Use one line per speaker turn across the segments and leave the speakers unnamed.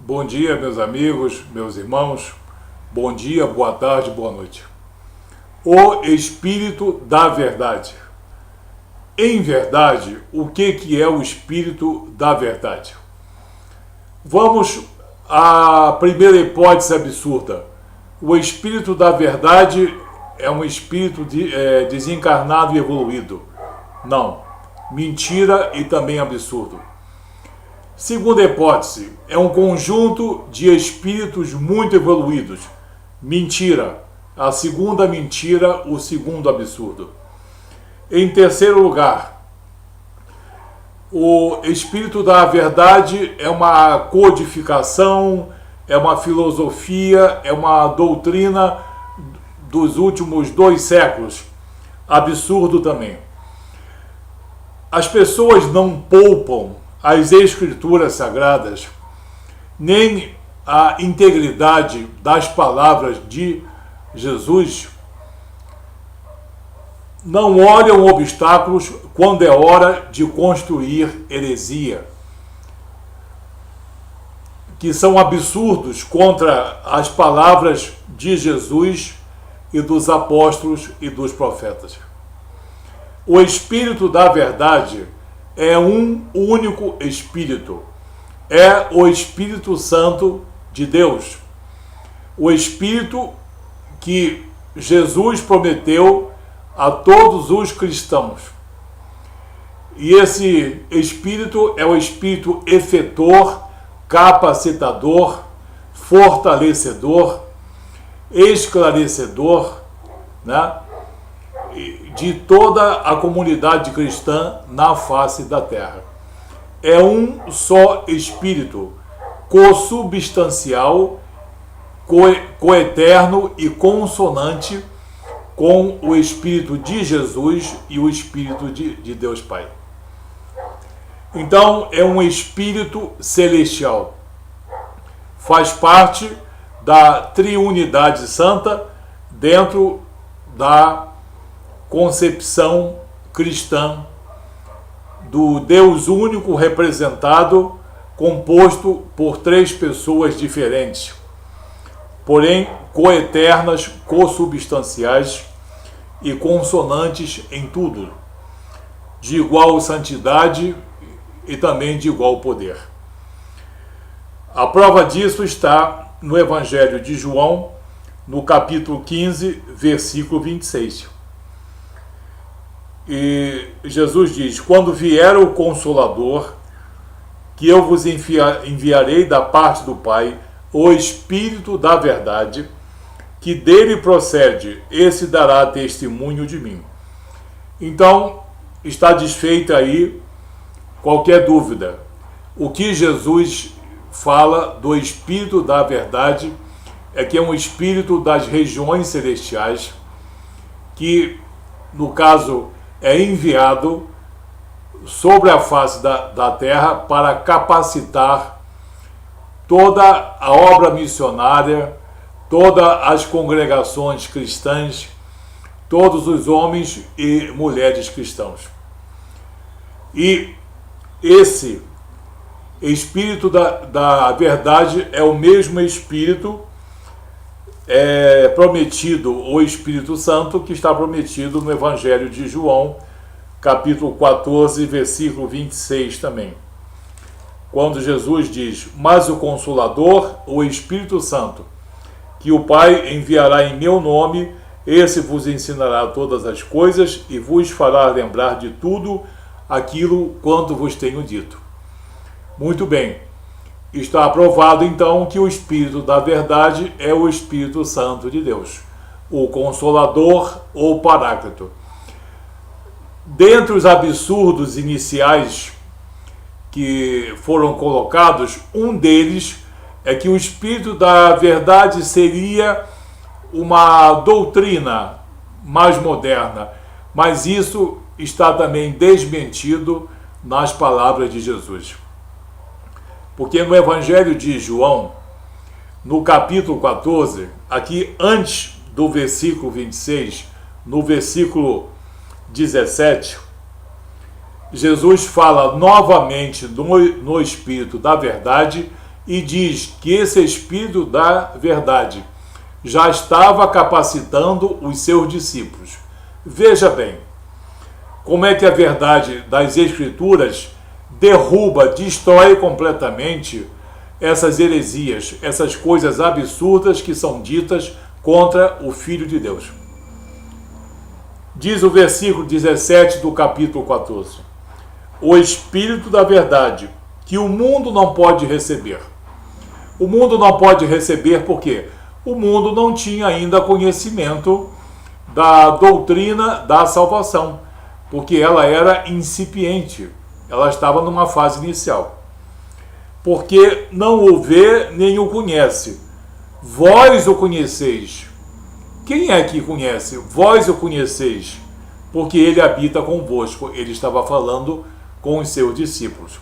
Bom dia, meus amigos, meus irmãos. Bom dia, boa tarde, boa noite. O Espírito da Verdade. Em verdade, o que é o Espírito da Verdade? Vamos à primeira hipótese absurda. O Espírito da Verdade é um espírito desencarnado e evoluído. Não. Mentira e também absurdo. Segunda hipótese, é um conjunto de espíritos muito evoluídos. Mentira. A segunda mentira, o segundo absurdo. Em terceiro lugar, o Espírito da Verdade é uma codificação, é uma filosofia, é uma doutrina dos últimos 2 séculos. Absurdo também. As pessoas não poupam as Escrituras Sagradas, nem a integridade das palavras de Jesus. Não olham obstáculos quando é hora de construir heresia, que são absurdos contra as palavras de Jesus e dos apóstolos e dos profetas. O Espírito da Verdade é um único Espírito. É o Espírito Santo de Deus. O Espírito que Jesus prometeu a todos os cristãos. E esse Espírito é o Espírito efetor, capacitador, fortalecedor, esclarecedor, né, de toda a comunidade cristã na face da terra. É um só Espírito, consubstancial, coeterno e consonante com o Espírito de Jesus e o Espírito de Deus Pai. Então, é um Espírito celestial. Faz parte da Triunidade Santa dentro da concepção cristã do Deus único representado, composto por 3 pessoas diferentes, porém coeternas, consubstanciais e consonantes em tudo, de igual santidade e também de igual poder. A prova disso está no Evangelho de João, no capítulo 15, versículo 26. E Jesus diz: quando vier o Consolador, que eu vos enviarei da parte do Pai, o Espírito da Verdade, que dele procede, esse dará testemunho de mim. Então, está desfeita aí qualquer dúvida. O que Jesus fala do Espírito da Verdade é que é um Espírito das regiões celestiais, que, no caso, é enviado sobre a face da terra para capacitar toda a obra missionária, todas as congregações cristãs, todos os homens e mulheres cristãos. E esse Espírito da Verdade é o mesmo Espírito prometido, o Espírito Santo, que está prometido no Evangelho de João, capítulo 14, versículo 26 também. Quando Jesus diz: mas o Consolador, o Espírito Santo, que o Pai enviará em meu nome, esse vos ensinará todas as coisas e vos fará lembrar de tudo aquilo quanto vos tenho dito. Muito bem. Está aprovado, então, que o Espírito da Verdade é o Espírito Santo de Deus, o Consolador ou Paráclito. Dentre os absurdos iniciais que foram colocados, um deles é que o Espírito da Verdade seria uma doutrina mais moderna, mas isso está também desmentido nas palavras de Jesus. Porque no Evangelho de João, no capítulo 14, aqui antes do versículo 26, no versículo 17, Jesus fala novamente no Espírito da Verdade e diz que esse Espírito da verdade já estava capacitando os seus discípulos. Veja bem, como é que a verdade das Escrituras derruba, destrói completamente essas heresias, essas coisas absurdas que são ditas contra o Filho de Deus. Diz o versículo 17 do capítulo 14: o Espírito da verdade, que o mundo não pode receber. O mundo não pode receber porque o mundo não tinha ainda conhecimento da doutrina da salvação, porque ela era incipiente, ela estava numa fase inicial. Porque não o vê nem o conhece. Vós o conheceis. Quem é que conhece? Vós o conheceis, porque ele habita convosco. Ele estava falando com os seus discípulos.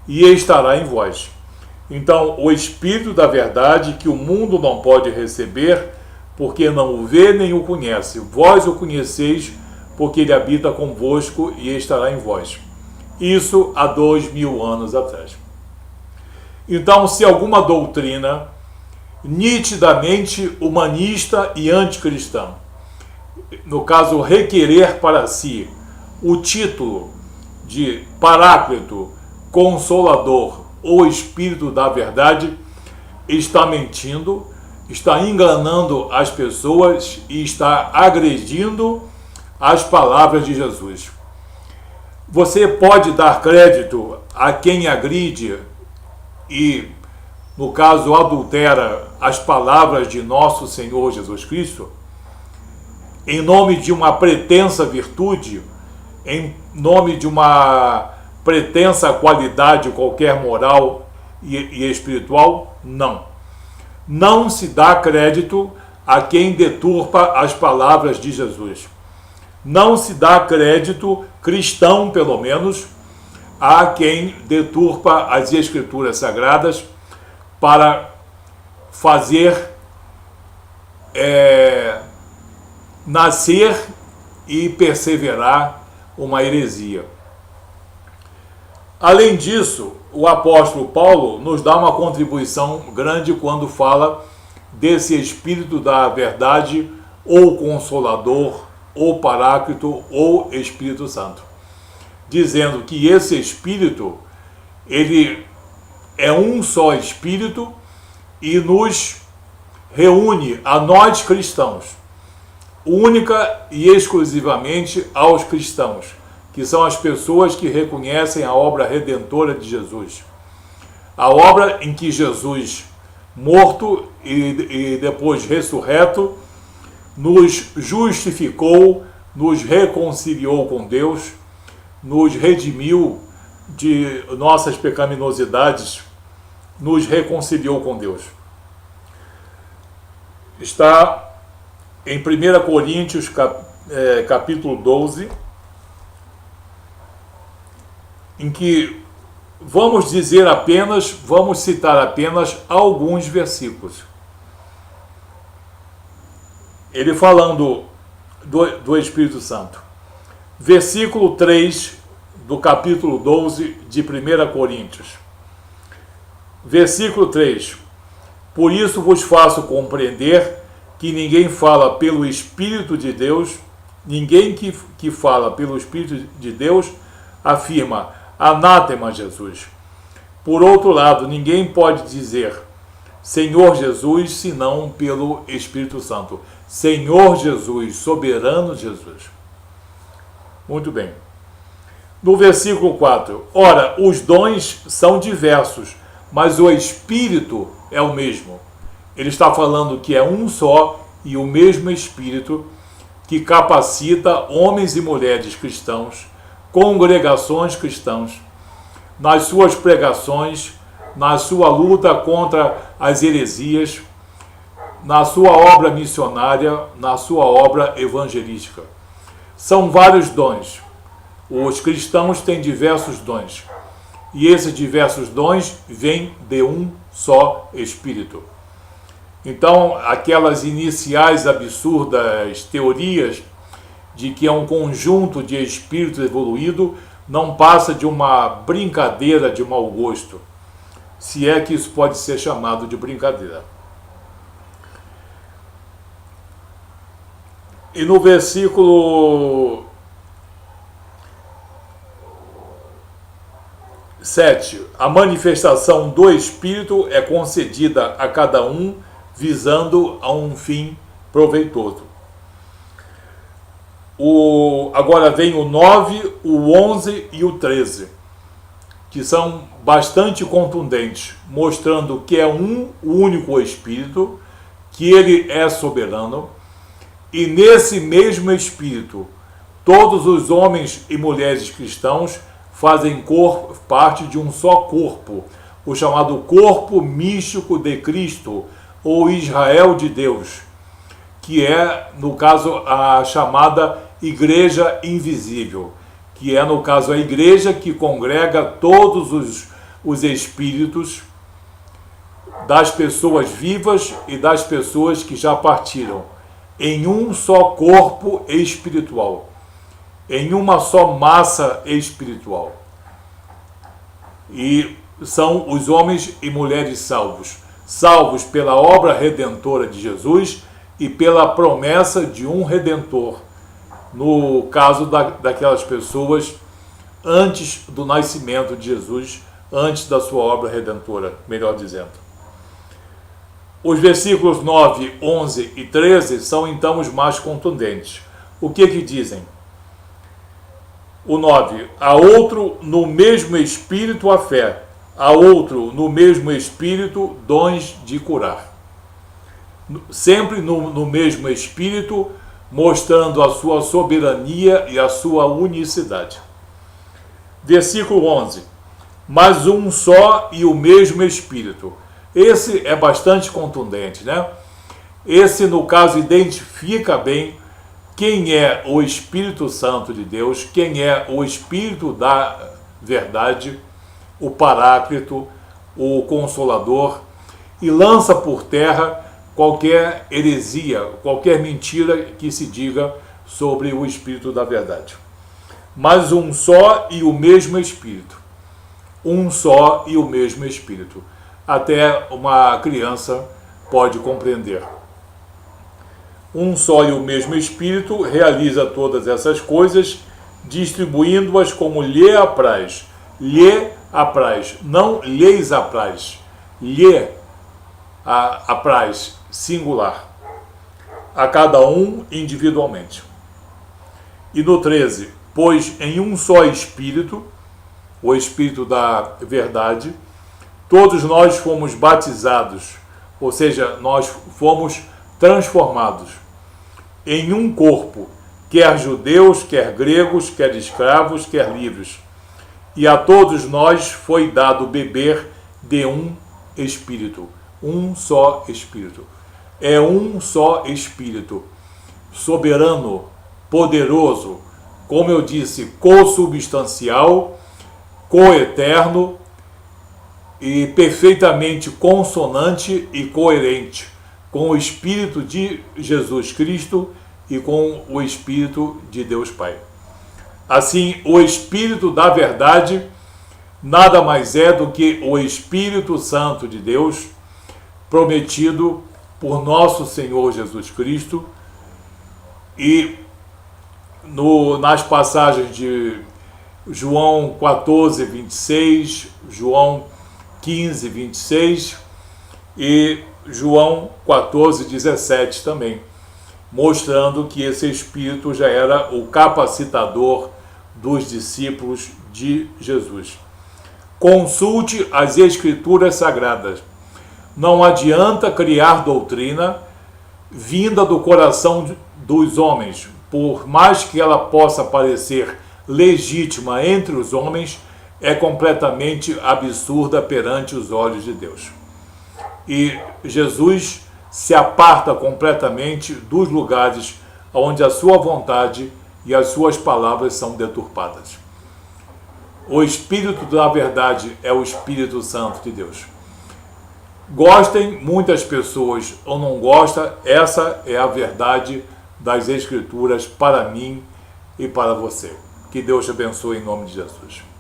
E estará em vós. Então, o Espírito da verdade, que o mundo não pode receber, porque não o vê nem o conhece. Vós o conheceis, porque ele habita convosco e estará em vós. Isso há 2000 anos atrás. Então, se alguma doutrina nitidamente humanista e anticristã, no caso, requerer para si o título de Paráclito, Consolador ou Espírito da Verdade, está mentindo, está enganando as pessoas e está agredindo as palavras de Jesus. Você pode dar crédito a quem agride e, no caso, adultera as palavras de nosso Senhor Jesus Cristo, em nome de uma pretensa virtude, em nome de uma pretensa qualidade qualquer moral e espiritual? Não. Não se dá crédito a quem deturpa as palavras de Jesus. Não se dá crédito, cristão pelo menos, a quem deturpa as Escrituras Sagradas para fazer nascer e perseverar uma heresia. Além disso, o apóstolo Paulo nos dá uma contribuição grande quando fala desse Espírito da verdade, ou Consolador, ou Paráclito, ou Espírito Santo, dizendo que esse Espírito, ele é um só Espírito e nos reúne a nós cristãos, única e exclusivamente aos cristãos, que são as pessoas que reconhecem a obra redentora de Jesus. A obra em que Jesus, morto e depois ressurreto, nos justificou, nos reconciliou com Deus, nos redimiu de nossas pecaminosidades, nos reconciliou com Deus. Está em 1 Coríntios, capítulo 12, em que vamos citar apenas alguns versículos. Ele falando do Espírito Santo. Versículo 3 do capítulo 12 de 1 Coríntios. Versículo 3. Por isso vos faço compreender que ninguém fala pelo Espírito de Deus, ninguém que fala pelo Espírito de Deus afirma anátema Jesus. Por outro lado, ninguém pode dizer Senhor Jesus, senão pelo Espírito Santo. Senhor Jesus, soberano Jesus. Muito bem. No versículo 4, ora, os dons são diversos, mas o Espírito é o mesmo. Ele está falando que é um só e o mesmo Espírito que capacita homens e mulheres cristãos, congregações cristãs, nas suas pregações, na sua luta contra as heresias, na sua obra missionária, na sua obra evangelística. São vários dons. Os cristãos têm diversos dons. E esses diversos dons vêm de um só Espírito. Então, aquelas iniciais absurdas teorias de que é um conjunto de espíritos evoluído não passa de uma brincadeira de mau gosto. se é que isso pode ser chamado de brincadeira. E no versículo 7, a manifestação do Espírito é concedida a cada um visando a um fim proveitoso. Agora vem o 9, o 11 e o 13, que são bastante contundentes, mostrando que é um único Espírito, que ele é soberano, e nesse mesmo Espírito, todos os homens e mulheres cristãos fazem parte de um só corpo, o chamado corpo místico de Cristo, ou Israel de Deus, que é, no caso, a chamada Igreja Invisível, que é, no caso, a igreja que congrega todos os espíritos das pessoas vivas e das pessoas que já partiram, em um só corpo espiritual, em uma só massa espiritual. E são os homens e mulheres salvos pela obra redentora de Jesus e pela promessa de um Redentor, no caso daquelas pessoas antes do nascimento de Jesus, antes da sua obra redentora, melhor dizendo. Os versículos 9, 11 e 13 são então os mais contundentes. O que dizem? O 9, há outro no mesmo Espírito a fé, há outro no mesmo Espírito dons de curar. Sempre no mesmo Espírito, mostrando a sua soberania e a sua unicidade. Versículo 11, mas um só e o mesmo Espírito. Esse é bastante contundente, né? Esse, no caso, identifica bem quem é o Espírito Santo de Deus, quem é o Espírito da verdade, o Paráclito, o Consolador, e lança por terra qualquer heresia, qualquer mentira que se diga sobre o Espírito da verdade. Mas um só e o mesmo Espírito. Um só e o mesmo Espírito. Até uma criança pode compreender. Um só e o mesmo Espírito realiza todas essas coisas, distribuindo-as como lhe apraz. Lhe apraz, não lhes apraz. Lhe apraz, singular. A cada um individualmente. E no 13, pois em um só Espírito, o Espírito da verdade, todos nós fomos batizados, ou seja, nós fomos transformados em um corpo, quer judeus, quer gregos, quer escravos, quer livres. E a todos nós foi dado beber de um Espírito. Um só Espírito. É um só Espírito. Soberano, poderoso, como eu disse, consubstancial, coeterno, e perfeitamente consonante e coerente com o Espírito de Jesus Cristo e com o Espírito de Deus Pai. Assim, o Espírito da verdade nada mais é do que o Espírito Santo de Deus, prometido por nosso Senhor Jesus Cristo, e nas passagens de João 14, 26, João 15, 26 e João 14, 17 também, mostrando que esse Espírito já era o capacitador dos discípulos de Jesus. Consulte as Escrituras Sagradas. Não adianta criar doutrina vinda do coração dos homens, por mais que ela possa parecer legítima entre os homens, é completamente absurda perante os olhos de Deus. E Jesus se aparta completamente dos lugares onde a sua vontade e as suas palavras são deturpadas. O Espírito da verdade é o Espírito Santo de Deus. Gostem muitas pessoas ou não gostam, essa é a verdade das Escrituras para mim e para você. Que Deus te abençoe em nome de Jesus.